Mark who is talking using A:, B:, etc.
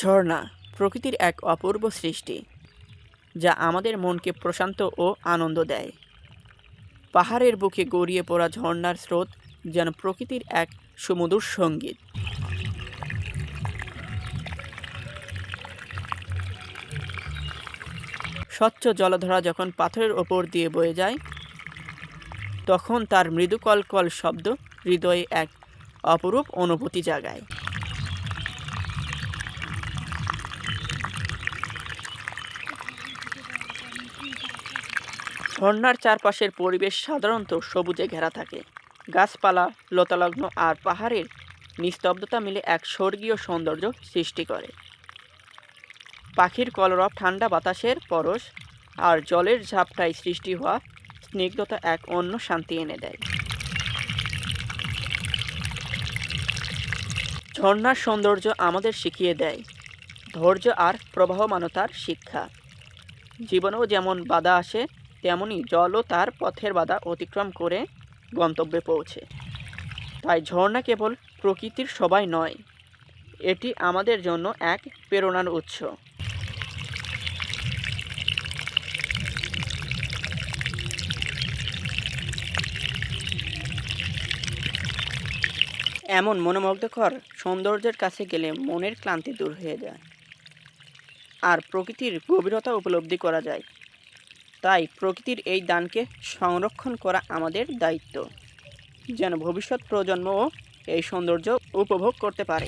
A: ঝর্ণা প্রকৃতির এক অপূর্ব সৃষ্টি, যা আমাদের মনকে প্রশান্ত ও আনন্দ দেয়। পাহাড়ের বুকে গড়িয়ে পড়া ঝর্ণার স্রোত যেন প্রকৃতির এক সুমধুর সঙ্গীত। স্বচ্ছ জলধারা যখন পাথরের ওপর দিয়ে বয়ে যায়, তখন তার মৃদু কলকল শব্দ হৃদয়ে এক অপরূপ অনুভূতি জাগায়। ঝর্ণার চারপাশের পরিবেশ সাধারণত সবুজে ঘেরা থাকে। গাছপালা, লতালগ্ন আর পাহাড়ের নিস্তব্ধতা মিলে এক স্বর্গীয় সৌন্দর্য সৃষ্টি করে। পাখির কলরব, ঠান্ডা বাতাসের পরশ আর জলের ঝাপটায় সৃষ্টি হওয়া স্নিগ্ধতা এক অন্য শান্তি এনে দেয়। ঝর্ণার সৌন্দর্য আমাদের শিখিয়ে দেয় ধৈর্য আর প্রবাহমানতার শিক্ষা। জীবনেও যেমন বাধা আসে, তেমনি জলও তার পথের বাধা অতিক্রম করে গন্তব্যে পৌঁছে। তাই ঝর্ণা কেবল প্রকৃতির শোভাই নয়, এটি আমাদের জন্য এক প্রেরণার উৎস। এমন মনোমুগ্ধকর সৌন্দর্যের কাছে গেলে মনের ক্লান্তি দূর হয়ে যায় আর প্রকৃতির গভীরতা উপলব্ধি করা যায়। তাই প্রকৃতির এই দানকে সংরক্ষণ করা আমাদের দায়িত্ব, যেন ভবিষ্যৎ প্রজন্মও এই সৌন্দর্য উপভোগ করতে পারে।